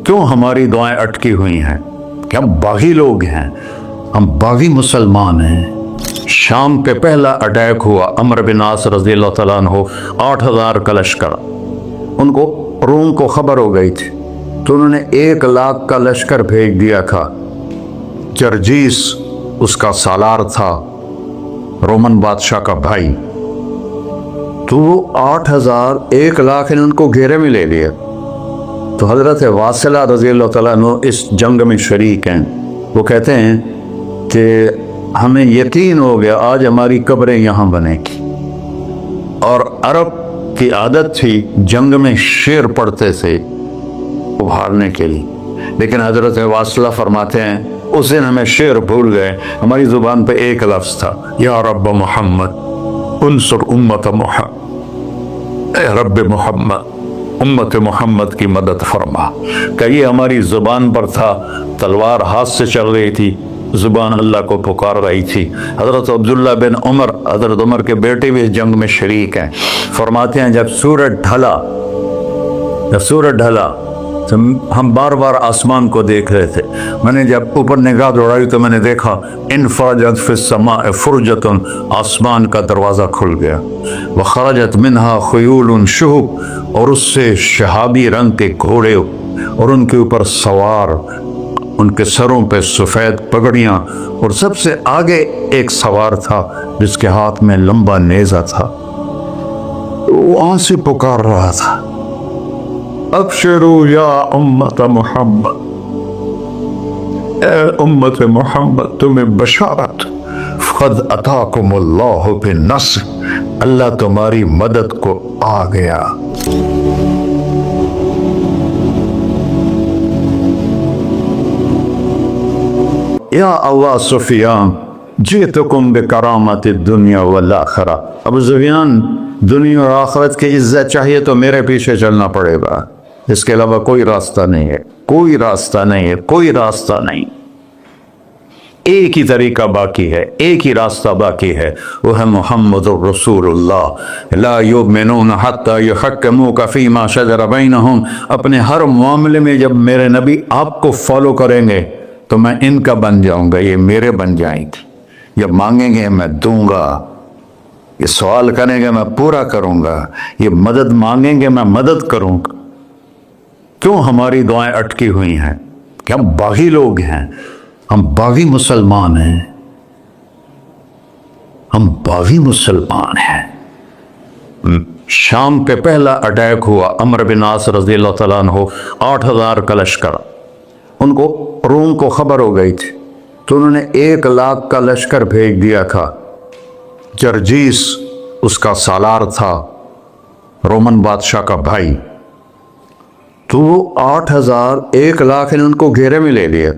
क्यों हमारी दुआएं अटकी हुई हैं कि हम बागी लोग हैं, हम बागी मुसलमान हैं। शाम पे पहला अटैक हुआ, अमर बिन आस रज़ी अल्लाह तआला अन्हु 8000 का लश्कर, उनको रोम को खबर हो गई थी तो उन्होंने 1 लाख का लश्कर भेज दिया था। जर्जीस उसका सालार था, रोमन बादशाह का भाई। तो वो 8000 1 लाख ने उनको घेरे में ले लिया। तो हज़रत वासिला रज़ी अल्लाह तआला अन्हु इस जंग में शरीक हैं। वो कहते हैं कि हमें यकीन हो गया आज हमारी कब्रें यहाँ बनेगी। और अरब की आदत थी जंग में शेर पड़ते थे उभारने के लिए, लेकिन हज़रत वासिला फरमाते हैं उस दिन हमें शेर भूल गए, हमारी ज़ुबान पे एक लफ्ज़ था, या रब मोहम्मद उनसुर उम्मत मोहम्मद, ए रब मोहम्मद उम्मत मोहम्मद की मदद फरमा। कि ये हमारी ज़ुबान पर था, तलवार हाथ से चल रही थी, ज़ुबान अल्लाह को पुकार रही थी। हज़रत अब्दुल्ला बिन उमर, हज़रत उमर के बेटे भी इस जंग में शरीक हैं। फरमाते हैं जब सूरज ढला तो हम बार बार आसमान को देख रहे थे। मैंने जब ऊपर निगाह दौड़ाई तो मैंने देखा इनफरजत फिस्समा फुरजतुन, आसमान का दरवाज़ा खुल गया। व खरजत मिनहा खुयूलुन शुहुब, और उससे शहाबी रंग के घोड़े और उनके ऊपर सवार, उनके सरों पे सफ़ेद पगड़ियाँ, और सबसे आगे एक सवार था जिसके हाथ में लंबा नेज़ा था। वहाँ से पुकार रहा था, अबशरू या उम्मत मोहम्मद, ए उम्मत मोहम्मद तुम्हें बशारत, फ़क़द अताकुमुल्लाहु बिन्नस्र, अल्लाह तुम्हारी मदद को आ गया। या अबा सुफियान जितुकुम बिकरामत दुनिया वल आखिरा, अबू सुफियान दुनिया और आखिरत की इज्जत चाहिए तो मेरे पीछे चलना पड़ेगा, इसके अलावा कोई रास्ता नहीं है, कोई रास्ता नहीं है, कोई रास्ता नहीं। एक ही तरीका बाकी है, एक ही रास्ता बाकी है, वो है मुहम्मदुर रसूलुल्लाह। ला युमिनून हत्ता युहक्किमूका फीमा शजर बैनहुम, अपने हर मामले में जब मेरे नबी आपको फॉलो करेंगे तो मैं इनका बन जाऊंगा, ये मेरे बन जाएंगे। जब मांगेंगे मैं दूंगा, ये सवाल करेंगे मैं पूरा करूंगा, ये मदद मांगेंगे मैं मदद करूंगा। क्यों हमारी दुआएं अटकी हुई हैं कि हम बागी लोग हैं, हम बागी मुसलमान हैं, हम बागी मुसलमान हैं। शाम पे पहला अटैक हुआ, अमर बिन आस रज़ी अल्लाह तआला अन्हु 8000 का लश्कर, उनको रोम को खबर हो गई थी तो उन्होंने 1 लाख का लश्कर भेज दिया था। जर्जीस उसका सालार था, रोमन बादशाह का भाई। तो वो 8000 1 लाख ने उनको घेरे में ले लिया।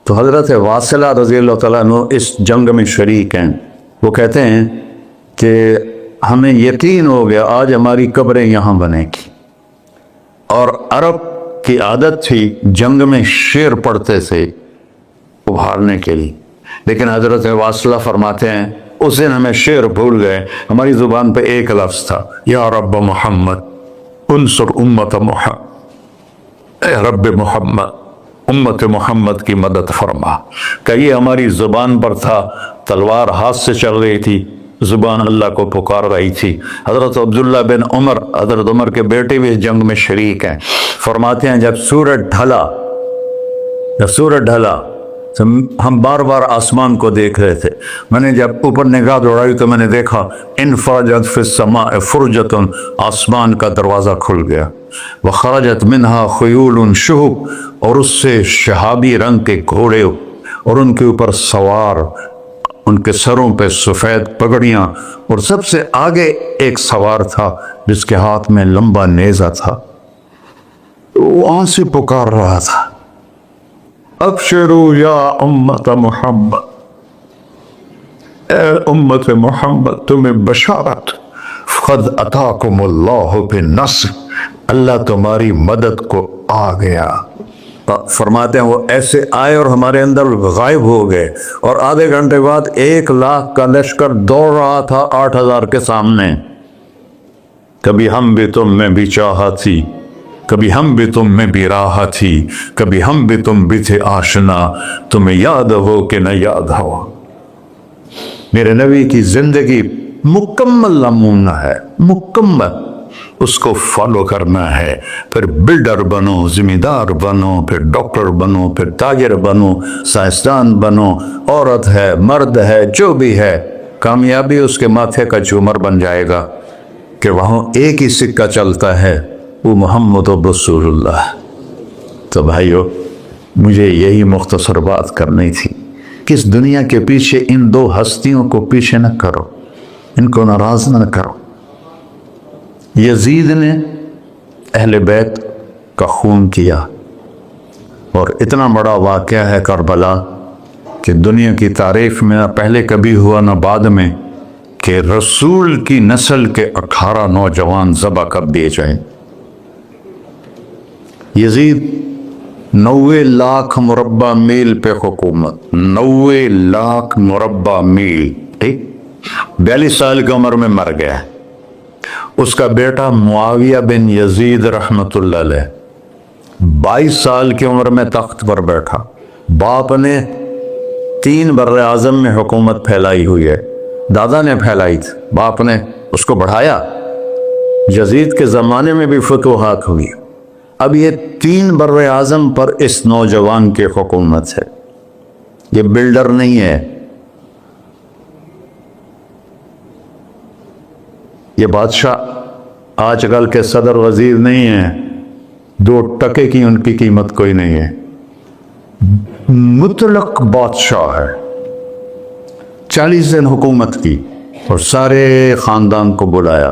तो हज़रत वासिला रज़ी अल्लाह तआला अन्हु इस जंग में शरीक हैं। वो कहते हैं कि हमें यकीन हो गया आज हमारी कब्रें यहाँ बनेगी। और अरब की आदत थी जंग में शेर पड़ते थे उभारने के लिए, लेकिन हज़रत वासिला फरमाते हैं उस दिन हमें शेर भूल गए, हमारी ज़ुबान पे एक लफ्ज़ था, या रब मोहम्मद उनसुर उम्मत मोहम्मद, ए रब मोहम्मद उम्मत मोहम्मद की मदद फरमा। कि ये हमारी ज़ुबान पर था, तलवार हाथ से चल रही थी, ज़ुबान अल्लाह को पुकार रही थी। हज़रत अब्दुल्ला बिन उमर, हज़रत उमर के बेटे भी इस जंग में शरीक हैं। फरमाते हैं जब सूरज ढला तो हम बार बार आसमान को देख रहे थे। मैंने जब ऊपर निगाह दौड़ाई तो मैंने देखा इनफरजत फिस्समा फुरजतुन, आसमान का दरवाज़ा खुल गया। व खरजत मिनहा खुयूलुन शुहुब, और उससे शहाबी रंग के घोड़े और उनके ऊपर सवार, उनके सरों पे सफ़ेद पगड़ियाँ, और सबसे आगे एक सवार था जिसके हाथ में लंबा नेज़ा था। वहाँ से पुकार रहा था, अबशरू या उम्मत मोहम्मद, ए उम्मत मोहम्मद तुम्हें बशारत, फ़क़द अताकुमुल्लाहु बिन्नस्र, अल्लाह तुम्हारी मदद को आ गया। फरमाते हैं वो ऐसे आए और हमारे अंदर गायब हो गए, और आधे घंटे बाद 1 लाख का लश्कर दौड़ रहा था 8000 के सामने। कभी हम भी तुम में भी चाहा थी कभी हम भी तुम में भी राह थी, कभी हम भी तुम भी थे आशना, तुम्हें याद हो कि न याद हो। मेरे नबी की जिंदगी मुकम्मल नमूना है, मुकम्मल। उसको फॉलो करना है। फिर बिल्डर बनो, जिम्मेदार बनो, फिर डॉक्टर बनो, फिर ताजिर बनो, साइंसदान बनो, औरत है, मर्द है, जो भी है, कामयाबी उसके माथे का झूमर बन जाएगा कि वहाँ एक ही सिक्का चलता है, वो मोहम्मद रसूलुल्लाह। तो भाइयों, मुझे यही मुख्तसर बात करनी थी कि इस दुनिया के पीछे इन दो हस्तियों को पीछे न करो, इनको नाराज न करो। यजीद ने अहले बैत का खून किया और इतना बड़ा वाक़या है करबला कि दुनिया की तारीफ में न पहले कभी हुआ न बाद में कि रसूल की नस्ल के 18 नौजवान ज़बह कर दिए जाएं। यजीद 90 लाख मुरब्बा मील पे हुकूमत, 90 लाख मुरब्बा मील, ठीक। 42 साल की उम्र में मर गया। उसका बेटा मुआविया बिन यजीद रहमतुल्लाह अलैह 22 साल की उम्र में तख्त पर बैठा। बाप ने 3 बर्रे आज़म में हुकूमत फैलाई हुई है, दादा ने फैलाई थी, बाप ने उसको बढ़ाया। यजीद के ज़माने में भी फतूहात हुई। अब ये 3 बर्रे आज़म पर इस नौजवान की हुकूमत है। ये बिल्डर नहीं है, ये बादशाह आजकल के सदर वजीर नहीं है, 2 टके की उनकी कीमत कोई नहीं है। मुतलक बादशाह है। 40 दिन हुकूमत की और सारे खानदान को बुलाया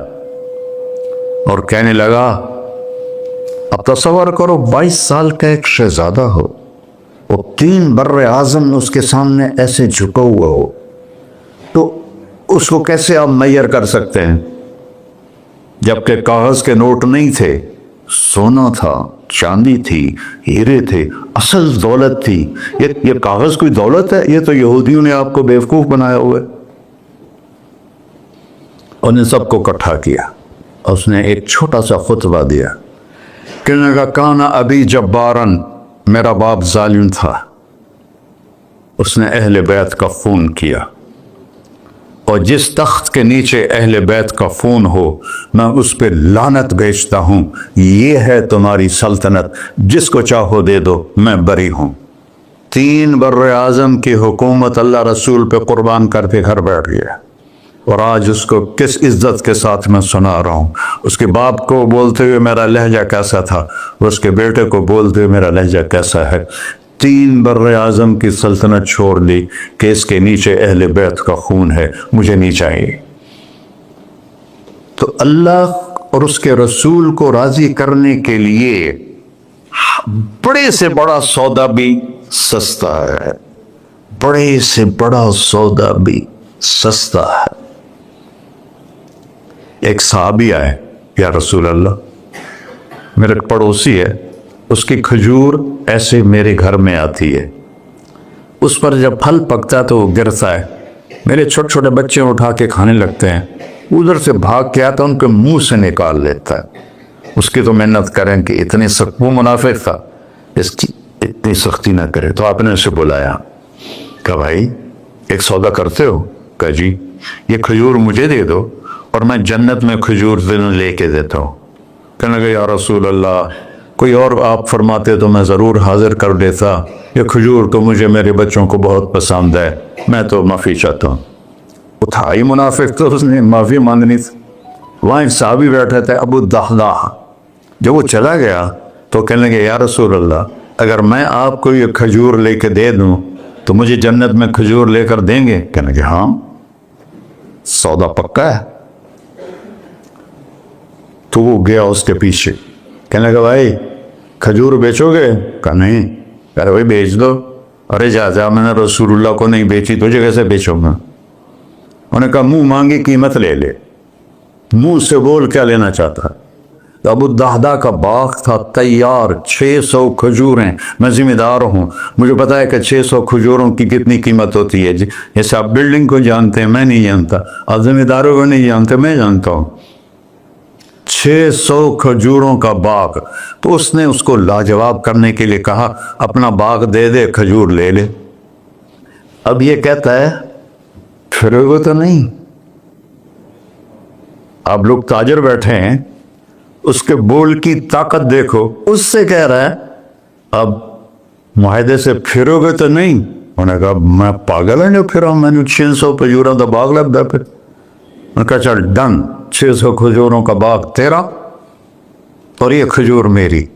और कहने लगा, अब तसव्वुर करो 22 साल का एक शहजादा हो, वो 3 बर्रे आज़म उसके सामने ऐसे झुका हुआ हो, तो उसको कैसे आप मैयर कर सकते हैं? जबकि कागज के नोट नहीं थे, सोना था, चांदी थी, हीरे थे, असल दौलत थी। ये कागज कोई दौलत है? ये तो यहूदियों ने आपको बेवकूफ बनाया हुआ है। उन्हें सबको इकट्ठा किया, उसने एक छोटा सा खुतबा दिया। कहने लगा, काना अभी जब्बारन, मेरा बाप जालिम था, उसने अहले बैत का खून किया, और जिस तख्त के नीचे अहले बैत का खून हो मैं उस पर लानत भेजता हूँ। ये है तुम्हारी सल्तनत, जिसको चाहो दे दो, मैं बरी हूँ। 3 बर्रे आज़म की हुकूमत अल्लाह रसूल पे कुर्बान करके घर बैठ गया, और आज उसको किस इज्जत के साथ मैं सुना रहा हूँ। उसके बाप को बोलते हुए मेरा लहजा कैसा था, उसके बेटे को बोलते हुए मेरा लहजा कैसा है। 3 बर्रे आज़म की सल्तनत छोड़ दी कि इसके नीचे अहले बैत का खून है, मुझे नहीं चाहिए। तो अल्लाह और उसके रसूल को राजी करने के लिए बड़े से बड़ा सौदा भी सस्ता है, बड़े से बड़ा सौदा भी सस्ता है। एक सहाबी आए, या रसूल अल्लाह, मेरे पड़ोसी है, उसकी खजूर ऐसे मेरे घर में आती है, उस पर जब फल पकता है तो वो गिरता है, मेरे छोटे छोटे बच्चे उठा के खाने लगते हैं, उधर से भाग के आता उनके मुंह से निकाल लेता है। उसकी तो मेहनत करें कि इतनी सख्त, वो मुनाफिक था, इसकी इतनी सख्ती ना करे। तो आपने उसे बुलाया, कहा भाई एक सौदा करते हो? कहा जी, ये खजूर मुझे दे दो और मैं जन्नत में खजूर लेके देता हूँ। कहने लगा, या रसूल अल्लाह, कोई और आप फरमाते तो मैं ज़रूर हाजिर कर देता, ये खजूर तो मुझे मेरे बच्चों को बहुत पसंद है, मैं तो माफ़ी चाहता हूँ। वो था ही मुनाफिक, तो उसने माफ़ी मांगनी थी। वहाँ एक साहबी बैठे थे, अबू दहदा। जब वो चला गया तो कहने लगे, या रसूल अल्लाह, अगर मैं आपको ये खजूर लेके दे दूँ तो मुझे जन्नत में खजूर लेकर देंगे? कहने लगे, हाँ, सौदा पक्का है। तो वो गया उसके पीछे, कहने लगा, भाई खजूर बेचोगे? कहा नहीं। कह रहे भाई बेच दो। अरे जा, मैंने रसूलुल्लाह को नहीं बेची, तुझे कैसे बेचूंगा? उन्होंने कहा, मुंह मांगी कीमत ले ले, मुंह से बोल क्या लेना चाहता है। तो अबू दहदा का बाग था तैयार, 600 खजूरें, मैं जिम्मेदार हूँ, मुझे पता है कि 600 खजूरों की कितनी कीमत होती है। जैसे आप बिल्डिंग को जानते हैं, मैं नहीं जानता, आप जिम्मेदारों को नहीं जानते, मैं जानता हूँ। 600 खजूरों का बाग। तो उसने उसको लाजवाब करने के लिए कहा अपना बाग दे दे, खजूर ले ले। अब ये कहता है फिरोगे तो नहीं। आप लोग ताजर बैठे हैं, उसके बोल की ताकत देखो, उससे कह रहा है अब मुआहदे से फिरोगे तो नहीं। उन्होंने कहा मैं पागल है जो फिरा, मैंने 600 खजूरों का बाग लग फिर। उन्होंने कहा चल डन, 600 खजूरों का बाग तेरा और ये खजूर मेरी।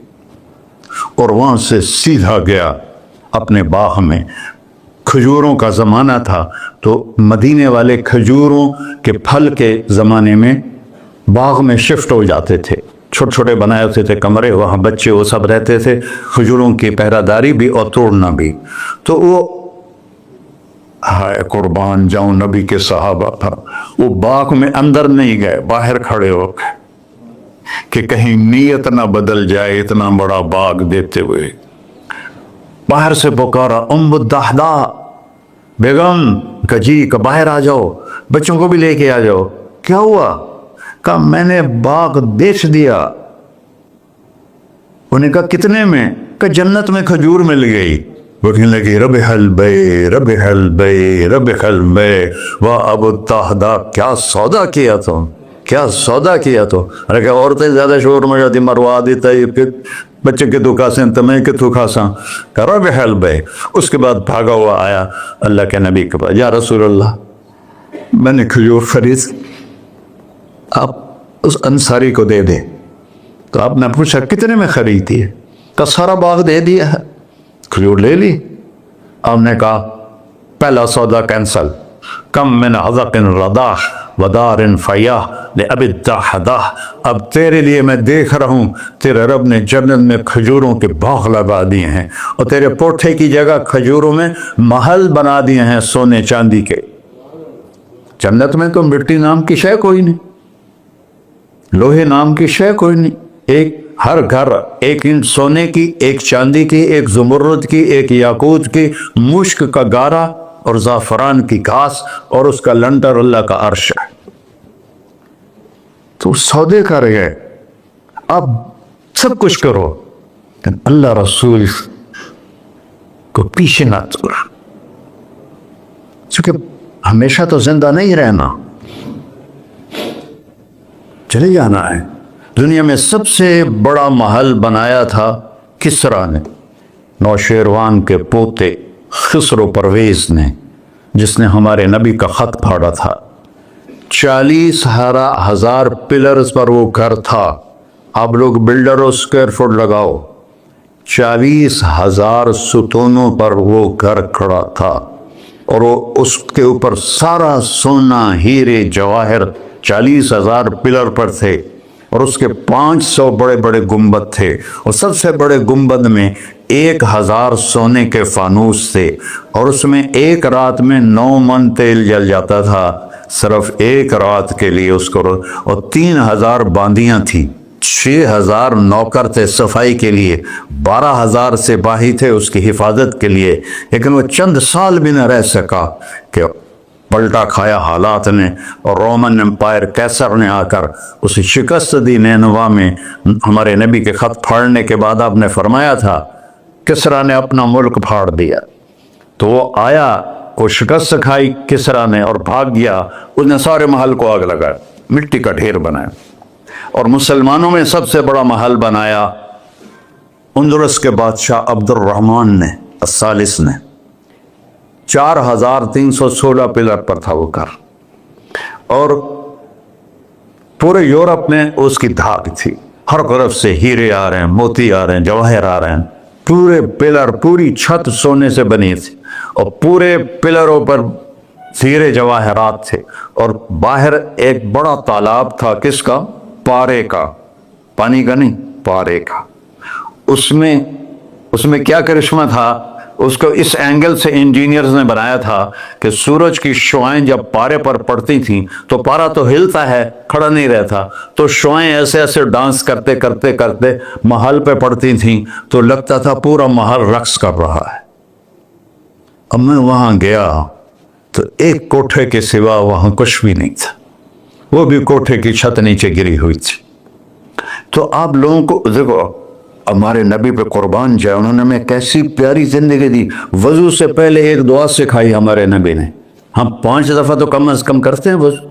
और वहां से सीधा गया अपने बाग में। खजूरों का ज़माना था तो मदीने वाले खजूरों के फल के ज़माने में बाग में शिफ्ट हो जाते थे, छोटे छोटे बनाए होते थे कमरे, वहाँ बच्चे वो सब रहते थे, खजूरों की पहरादारी भी और तोड़ना भी। तो वो हाय कुर्बान जाऊं नबी के सहाबा था, वो बाग में अंदर नहीं गए, बाहर खड़े हो गए कि कहीं नीयत ना बदल जाए इतना बड़ा बाग देते हुए। बाहर से पुकारा उम्मुद्दहदा, बेगम का जी का बाहर आ जाओ, बच्चों को भी लेके आ जाओ। क्या हुआ? कहा मैंने बाग बेच दिया। उन्हें कहा कितने में? कहा जन्नत में खजूर मिल गई। वो कहने लगी रब हल बे रब हल बे रब हल बे। वाह अबू ताहदा, क्या सौदा किया तुम, क्या सौदा किया तो। अरे क्या औरतें ज्यादा शोर में जाती, मरवा देता है फिर बच्चे के तो खासें तमें के तो खासा रब हल बे। उसके बाद भागा हुआ आया अल्लाह के नबी के पास, या रसूल अल्लाह मैंने खजूर खरीद, आप उस अंसारी को दे दे। तो आपने पूछा कितने में खरीदी है? तो सारा बाग दे दिया है, खजूर ले ली। आपने कहा पहला सौदा कैंसल। कम मिन हज़क़िन रदाह वदारिन फयाह लिअबिद्दाहदाह। अब तेरे लिए मैं देख रहा हूँ तेरे रब ने जन्नत में खजूरों के बाग लगा दिए हैं और तेरे पोठे की जगह खजूरों में महल बना दिए हैं सोने चांदी के। जन्नत में तो मिट्टी नाम की शय कोई नहीं, लोहे नाम की शय कोई नहीं। एक हर घर एक इंच सोने की, एक चांदी की, एक ज़ुमर्रद की, एक याकूत की, मुश्क का गारा और ज़ाफ़रान की घास और उसका लंटर अल्लाह का अर्श है। तो सौदे कर गए, अब सब कुछ करो, अल्लाह रसूल को पीछे ना छोड़ा, क्योंकि हमेशा तो जिंदा नहीं रहना, चले जाना है। दुनिया में सबसे बड़ा महल बनाया था किसरा ने, नौशेरवान के पोते खिसरो परवेज ने, जिसने हमारे नबी का खत फाड़ा था। 40,000 पिलर्स पर वो घर था। आप लोग बिल्डरों स्क्वायर फुट लगाओ, 40,000 सुतूनों पर वो घर खड़ा था और वो उसके ऊपर सारा सोना हीरे जवाहर 40,000 पिलर पर थे और उसके 500 बड़े बड़े गुंबद थे और सबसे बड़े गुंबद में 1,000 सोने के फानूस थे और उसमें एक रात में 9 मन तेल जल जाता था, सिर्फ एक रात के लिए उसको। और 3,000 बांदियां थी, 6,000 नौकर थे सफाई के लिए, 12,000 सिपाही थे उसकी हिफाजत के लिए। लेकिन वो चंद साल भी न रह सका कि पलटा खाया हालात ने और रोमन एम्पायर कैसर ने आकर उसे शिकस्त दी। नैनवा में हमारे नबी के खत फाड़ने के बाद आपने फरमाया था किसरा ने अपना मुल्क फाड़ दिया, तो वो आया, वो शिकस्त खाई किसरा ने और भाग गया। उसने सारे महल को आग लगाया, मिट्टी का ढेर बनाया और मुसलमानों में सबसे बड़ा महल बनाया उंदुरस के बादशाह अब्दुर्रहमान ने अस्सालिस ने। 4,316 पिलर पर था वो घर और पूरे यूरोप में उसकी धाक थी। हर तरफ से हीरे आ रहे हैं, मोती आ रहे हैं, जवाहर आ रहे हैं। पूरे पिलर, पूरी छत सोने से बनी थी और पूरे पिलरों पर हीरे जवाहरात थे। और बाहर एक बड़ा तालाब था, किसका? पारे का, पानी का नहीं, पारे का। उसमें क्या करिश्मा था, उसको इस एंगल से इंजीनियर्स ने बनाया था कि सूरज की शुआएं जब पारे पर पड़ती थीं तो पारा तो हिलता है, खड़ा नहीं रहता, तो शुआएं ऐसे ऐसे डांस करते करते करते महल पे पड़ती थीं तो लगता था पूरा महल रक्स कर रहा है। अब मैं वहां गया तो एक कोठे के सिवा वहां कुछ भी नहीं था, वो भी कोठे की छत नीचे गिरी हुई थी। تو آپ لوگوں کو دیکھو ہمارے نبی پہ قربان جائے، انہوں نے ہمیں کیسی پیاری زندگی دی. وضو سے پہلے ایک دعا سکھائی ہمارے نبی نے. ہم 5 دفعہ تو کم از کم کرتے ہیں وضو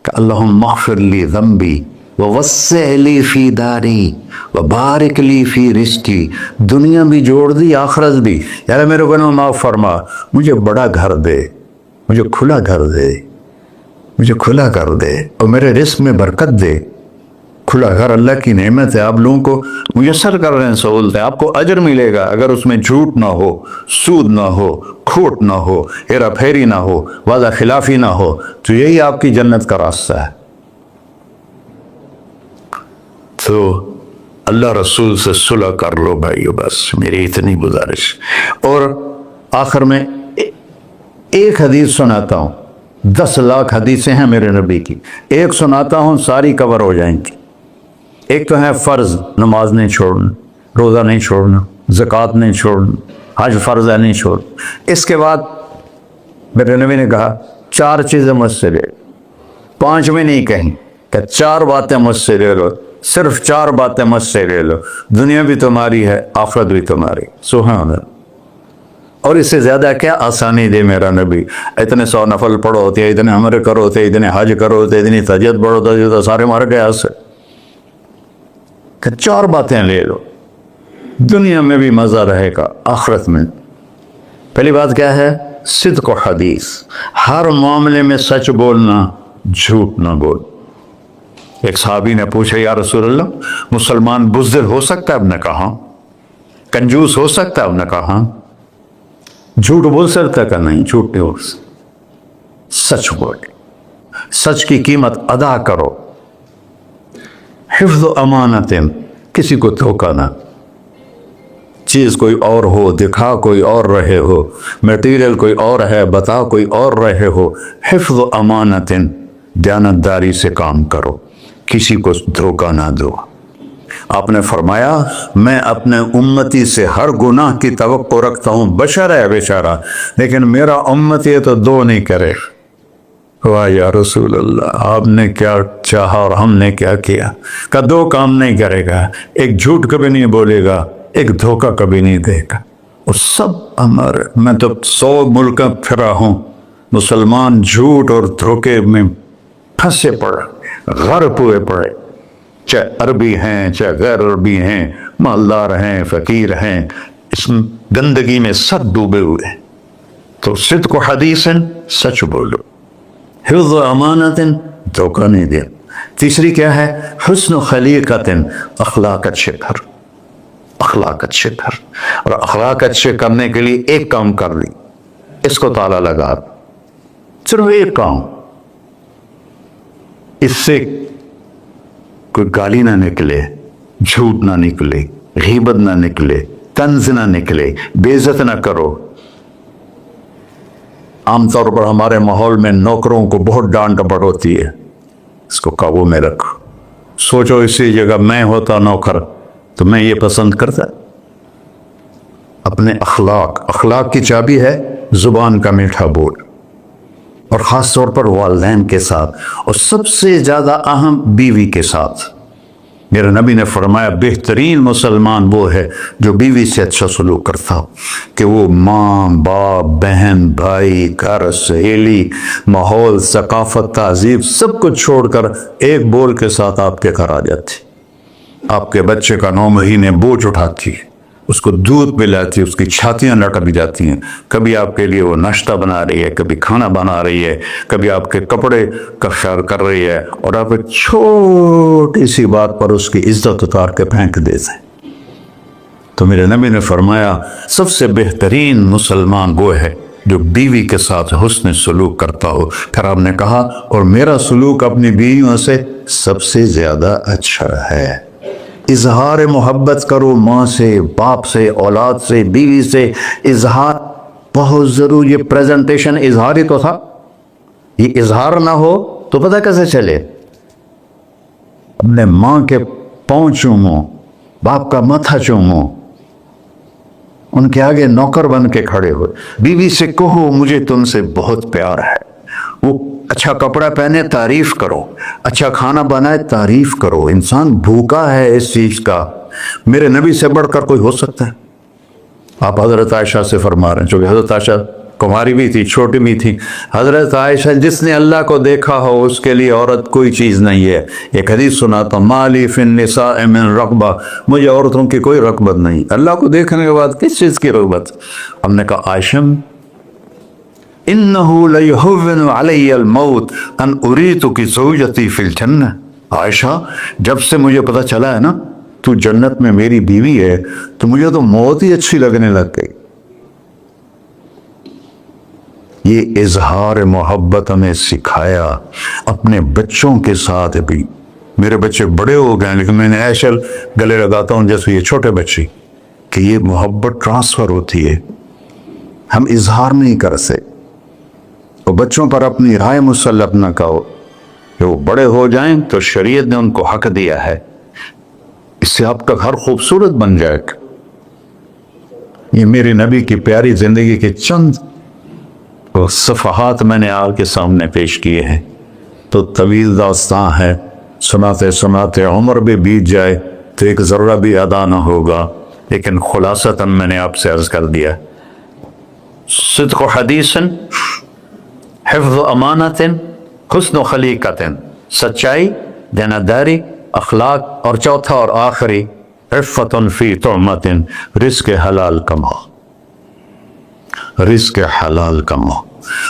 کہ اللہم اغفر لی ذنبی ووسع لی فی داری وبارک لی فی رزقی. دنیا بھی جوڑ دی، آخرت بھی. یار میرے گناہ معاف فرما، مجھے بڑا گھر دے، مجھے کھلا گھر دے، مجھے کھلا کر دے، اور میرے رزق میں برکت دے. کھلا گھر اللہ کی نعمت ہے، آپ لوگوں کو میسر کر رہے ہیں سہولتیں. آپ کو اجر ملے گا اگر اس میں جھوٹ نہ ہو، سود نہ ہو، کھوٹ نہ ہو، ہیرا پھیری نہ ہو، وعدہ خلافی نہ ہو. تو یہی آپ کی جنت کا راستہ ہے. تو اللہ رسول سے صلح کر لو بھائیو، بس میری اتنی گزارش. اور آخر میں ایک حدیث سناتا ہوں. 10 لاکھ حدیثیں ہیں میرے نبی کی، ایک سناتا ہوں، ساری کور ہو جائیں گی. ایک تو ہے فرض، نماز نہیں چھوڑنا، روزہ نہیں چھوڑنا، زکوٰۃ نہیں چھوڑنا، حج فرض ہے نہیں چھوڑنا. اس کے بعد میرے نبی نے کہا 4 چیزیں مجھ سے لے، 5 میں نہیں کہیں کہ 4 باتیں مجھ سے لے لو، صرف 4 باتیں مجھ سے لے لو، دنیا بھی تمہاری ہے، آخرت بھی تمہاری. سبحان اللہ. اور اس سے زیادہ کیا آسانی دے میرا نبی. اتنے 100 نفل پڑھو ہوتے، اتنے عمرے کرو ہوتے، اتنے حج کرو ہوتے، اتنی تہجد پڑھو ہوتے، تو سارے مر گئے اس سے. کہ 4 باتیں لے لو، دنیا میں بھی مزہ رہے گا، آخرت میں. پہلی بات کیا ہے؟ صدق و حدیث. ہر معاملے میں سچ بولنا، جھوٹ نہ بول. ایک صحابی نے پوچھا یا رسول اللہ مسلمان بزدل ہو سکتا ہے؟ اب نے کہا. کنجوس ہو سکتا ہے؟ اب نے کہا. جھوٹ بول سکتا ہے؟ کہ نہیں، جھوٹ نہیں ہو سکتا. سچ بول، سچ کی قیمت ادا کرو. حفظ و امانت، کسی کو دھوکا نہ. چیز کوئی اور ہو، دکھا کوئی اور رہے ہو، میٹیریل کوئی اور ہے، بتا کوئی اور رہے ہو. حفظ و امانت، دیانتداری سے کام کرو، کسی کو دھوکا نہ دو. آپ نے فرمایا میں اپنے امتی سے ہر گناہ کی توقع رکھتا ہوں، بشر ہے بیچارہ، لیکن میرا امتی تو 2 نہیں کرے. واہ یا رسول اللہ، آپ نے کیا چاہا اور ہم نے کیا کیا. کہ 2 کام نہیں کرے گا، ایک جھوٹ کبھی نہیں بولے گا، ایک دھوکہ کبھی نہیں دے گا. اور سب ہمارے، میں تو 100 ملک پھرا ہوں، مسلمان جھوٹ اور دھوکے میں پھنسے پڑے، غرق ہوئے پڑے. چاہے عربی ہیں، چاہے غیر عربی ہیں، مالدار ہیں، فقیر ہیں، اس گندگی میں سب ڈوبے ہوئے. تو صدق و حدیث، سچ بولو. حفظ و امانت، دھوکہ نہیں دیا. تیسری کیا ہے؟ حسن و خلیقت، اخلاق اچھے کر. اخلاق اچھے کر. اور اخلاق اچھے کرنے کے لیے ایک کام کر لی، اس کو تالا لگا، صرف ایک کام. اس سے کوئی گالی نہ نکلے، جھوٹ نہ نکلے، غیبت نہ نکلے، طنز نہ نکلے، بے عزت نہ کرو. عام طور پر ہمارے ماحول میں نوکروں کو بہت ڈانٹ ڈپٹ ہوتی ہے، اس کو قابو میں رکھو. سوچو اسی جگہ میں ہوتا نوکر تو میں یہ پسند کرتا. اپنے اخلاق کی چابی ہے زبان کا میٹھا بول، اور خاص طور پر والدین کے ساتھ، اور سب سے زیادہ اہم بیوی کے ساتھ. میرے نبی نے فرمایا بہترین مسلمان وہ ہے جو بیوی سے اچھا سلوک کرتا ہو، کہ وہ ماں، باپ، بہن، بھائی، گھر، سہیلی، ماحول، ثقافت، تہذیب سب کچھ چھوڑ کر ایک بول کے ساتھ آپ کے گھر آ جاتی. آپ کے بچے کا 9 مہینے بوجھ اٹھاتی، اس کو دودھ پلاتی، اس کی چھاتیاں لٹک جاتی ہیں. کبھی آپ کے لیے وہ ناشتہ بنا رہی ہے، کبھی کھانا بنا رہی ہے، کبھی آپ کے کپڑے کا خیال کر رہی ہے، اور آپ ایک چھوٹی سی بات پر اس کی عزت اتار کے پھینک دیتے ہیں. تو میرے نبی نے فرمایا سب سے بہترین مسلمان وہ ہے جو بیوی کے ساتھ حسن سلوک کرتا ہو. پھر آپ نے کہا اور میرا سلوک اپنی بیویوں سے سب سے زیادہ اچھا ہے. اظہار محبت کرو، ماں سے، باپ سے، اولاد سے، بیوی سے. اظہار بہت ضروری. یہ پریزنٹیشن اظہار ہی تو تھا. یہ اظہار نہ ہو تو پتہ کیسے چلے؟ اپنے ماں کے پاؤں چومو، باپ کا ماتھا چومو، ان کے آگے نوکر بن کے کھڑے ہو. بیوی سے کہو مجھے تم سے بہت پیار ہے. وہ اچھا کپڑا پہنے تعریف کرو، اچھا کھانا بنائے تعریف کرو. انسان بھوکا ہے اس چیز کا. میرے نبی سے بڑھ کر کوئی ہو سکتا ہے؟ آپ حضرت عائشہ سے فرما رہے ہیں، چونکہ حضرت عائشہ کماری بھی تھی، چھوٹی بھی تھی. حضرت عائشہ جس نے اللہ کو دیکھا ہو اس کے لیے عورت کوئی چیز نہیں ہے. ایک حدیث سناتا ہوں، مالی فی النساء من رغبہ، مجھے عورتوں کی کوئی رغبت نہیں. اللہ کو دیکھنے کے بعد کس چیز کی رغبت؟ ہم نے کہا عائشہ انہ لیہون علی الموت ان اریتک زوجتی فی الجنہ. عائشہ جب سے مجھے پتہ چلا ہے نا تو جنت میں میری بیوی ہے تو مجھے تو موت ہی اچھی لگنے لگ گئی. یہ اظہار محبت ہمیں سکھایا. اپنے بچوں کے ساتھ بھی، میرے بچے بڑے ہو گئے لیکن میں نے ایسے گلے لگاتا ہوں جیسے یہ چھوٹے بچے، کہ یہ محبت ٹرانسفر ہوتی ہے، ہم اظہار نہیں کر سکتے. تو بچوں پر اپنی رائے مسلط نہ کہو، جو بڑے ہو جائیں تو شریعت نے ان کو حق دیا ہے. اس سے آپ کا گھر خوبصورت بن جائے گا. یہ میرے نبی کی پیاری زندگی کے چند صفحات میں نے آپ کے سامنے پیش کیے ہیں. تو طویل داستان ہے، سناتے سناتے عمر بھی بیت جائے تو ایک ذرہ بھی ادا نہ ہوگا. لیکن خلاصتاً میں نے آپ سے عرض کر دیا، صدق و حدیث، حفظ و امانت، حسن و خلیقت، سچائی، دیانتداری، اخلاق، اور چوتھا اور آخری عفت فی طعمت، رزق حلال کماؤ. رزق حلال کماؤ.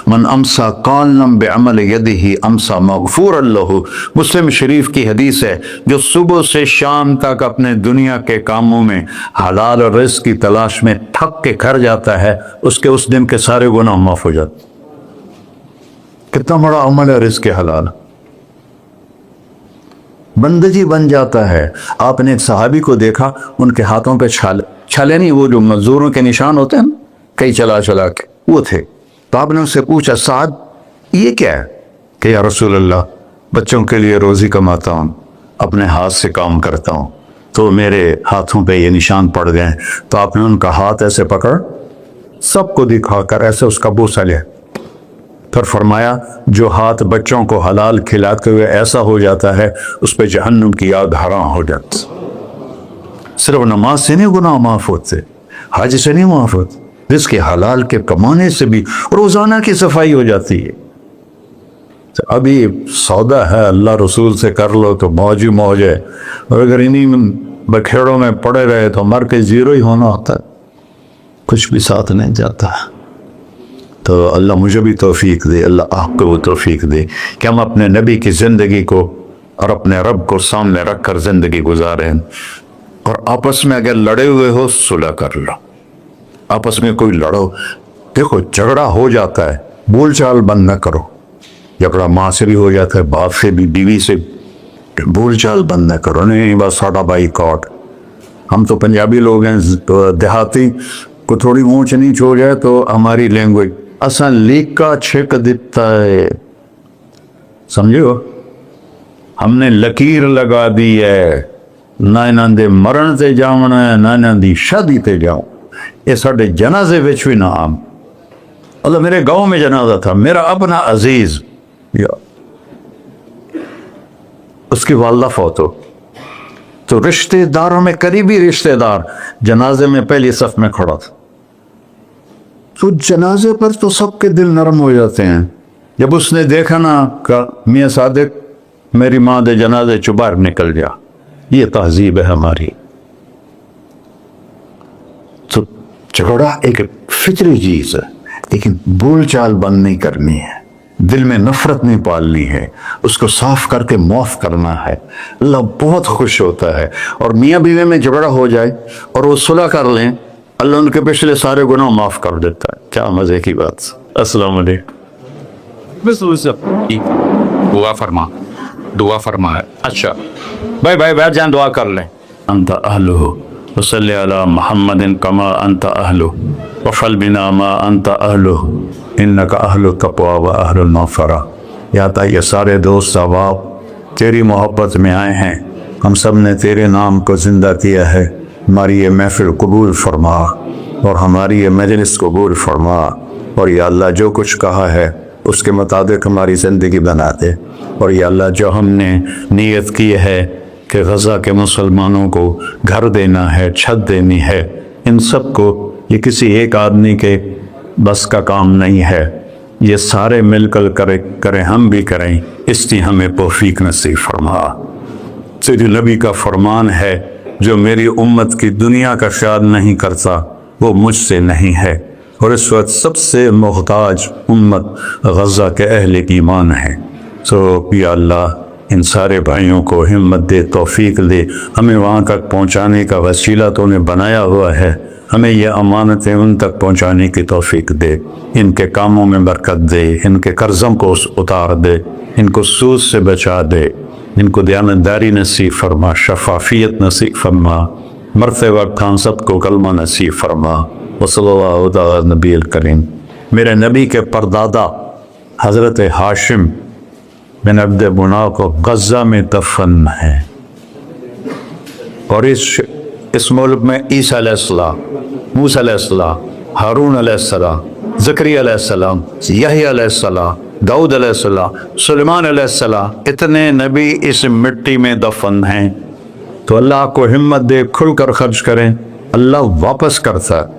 من امسا قالنا بعمل یدہ امسا مغفورا لہ. مسلم شریف کی حدیث ہے، جو صبح سے شام تک اپنے دنیا کے کاموں میں حلال اور رزق کی تلاش میں تھک کے گھر جاتا ہے، اس کے اس دن کے سارے گناہ معاف ہو جاتے. کتنا بڑا عمل ہے رزق حلال، بندگی بن جاتا ہے. آپ نے ایک صحابی کو دیکھا، ان کے ہاتھوں پہ چھالے نہیں، وہ جو مزدوروں کے نشان ہوتے ہیں کئی چلا چلا کے، وہ تھے. تو آپ نے ان سے پوچھا، سعد یہ کیا ہے؟ کہ یا رسول اللہ بچوں کے لیے روزی کماتا ہوں، اپنے ہاتھ سے کام کرتا ہوں، تو میرے ہاتھوں پہ یہ نشان پڑ گئے. تو آپ نے ان کا ہاتھ ایسے پکڑ سب کو دکھا کر ایسے اس کا بوسہ لیا، پھر فرمایا جو ہاتھ بچوں کو حلال کھلاتے ہوئے ایسا ہو جاتا ہے اس پہ جہنم کی آگ حرام ہو جاتی. صرف نماز سے نہیں گناہ معاف ہوتے، حج سے نہیں معاف ہوتے، رزق حلال کے کمانے سے بھی روزانہ کی صفائی ہو جاتی ہے. ابھی سودا ہے اللہ رسول سے کر لو تو موج ہی موج ہے، اور اگر انہیں بکھیڑوں میں پڑے رہے تو مر کے زیرو ہی ہونا ہوتا ہے، کچھ بھی ساتھ نہیں جاتا. تو اللہ مجھے بھی توفیق دے، اللہ آپ کو وہ توفیق دے کہ ہم اپنے نبی کی زندگی کو اور اپنے رب کو سامنے رکھ کر زندگی گزاریں. اور آپس میں اگر لڑے ہوئے ہو صلح کر لو. آپس میں کوئی لڑو، دیکھو جھگڑا ہو جاتا ہے، بول چال بند نہ کرو. جھگڑا ماں سے بھی ہو جاتا ہے، باپ سے بھی، بیوی سے، بول چال بند نہ کرو. نہیں بس ساڈا بائی کاٹ. ہم تو پنجابی لوگ ہیں، دیہاتی کو تھوڑی اونچ نیچ ہو جائے تو ہماری لینگویج اساں لیکا چھک دیتا ہے، سمجھو، ہم نے لکیر لگا دی ہے، نہ انہاں دے مرن تے جاونا ہے نہ انہاں دی شادی تے جاؤ. یہ ساڈے جنازے وچ بھی نہ عام. اللہ میرے گاؤں میں جنازہ تھا، میرا اپنا عزیز، اس کی والدہ فوت ہو، تو رشتہ داروں میں قریبی رشتہ دار جنازے میں پہلی صف میں کھڑا تھا. تو جنازے پر تو سب کے دل نرم ہو جاتے ہیں. جب اس نے دیکھا نا کہ میاں صادق میری ماں دے جنازے چوں باہر نکل جا، یہ تہذیب ہے ہماری. تو جھگڑا ایک فطری چیز ہے، لیکن بول چال بند نہیں کرنی ہے، دل میں نفرت نہیں پالنی ہے، اس کو صاف کر کے معاف کرنا ہے. اللہ بہت خوش ہوتا ہے. اور میاں بیوی میں جھگڑا ہو جائے اور وہ صلح کر لیں، اللہ ان کے پچھلے سارے گناہ معاف کر دیتا ہے. کیا مزے کی بات. السلام علیکم. دعا فرما ہے. اچھا بھائی بیٹھ جائیں، دعا کر لیں. انت اہلہ وصلی علی محمد کما انت اہلہ وفل بنا ما انت اہلہ انک اہل التقوی و اہل المغفرہ. یا تا یہ سارے دوست احباب تیری محبت میں آئے ہیں، ہم سب نے تیرے نام کو زندہ کیا ہے. ہماری یہ محفل قبول فرما اور ہماری یہ مجلس قبول فرما. اور یا اللہ جو کچھ کہا ہے اس کے مطابق ہماری زندگی بنا دے۔ اور یا اللہ جو ہم نے نیت کی ہے کہ غزہ کے مسلمانوں کو گھر دینا ہے، چھت دینی ہے، ان سب کو، یہ کسی ایک آدمی کے بس کا کام نہیں ہے، یہ سارے مل کر کریں، ہم بھی کریں، اس کی ہمیں توفیق نصیب فرما۔ تیرے نبی کا فرمان ہے جو میری امت کی دنیا کا خیال نہیں کرتا وہ مجھ سے نہیں ہے، اور اس وقت سب سے محتاج امت غزہ کے اہل ایمان ہے۔ تو یا اللہ ان سارے بھائیوں کو ہمت دے، توفیق دے، ہمیں وہاں تک پہنچانے کا وسیلہ تو نے بنایا ہوا ہے، ہمیں یہ امانتیں ان تک پہنچانے کی توفیق دے، ان کے کاموں میں برکت دے، ان کے قرضوں کو اتار دے، ان کو سود سے بچا دے، ان کو دیانتداری نصیب فرما، شفافیت نصیب فرما، مرتے وقت ہم سب کو کلمہ نصیب فرما۔ وصلی اللہ تعالی نبی الکریم۔ میرے نبی کے پردادا حضرت ہاشم بن عبد مناف کو غزہ میں دفن ہے، اور اس ملک میں عیسیٰ علیہ السلام، موسیٰ علیہ السلام، ہارون علیہ السلام، زکریا علیہ السلام، یحییٰ علیہ السلام، داؤد علیہ السلام، سلیمان علیہ السلام، اتنے نبی اس مٹی میں دفن ہیں۔ تو اللہ کو ہمت دے، کھل کر خرچ کریں، اللہ واپس کرتا ہے۔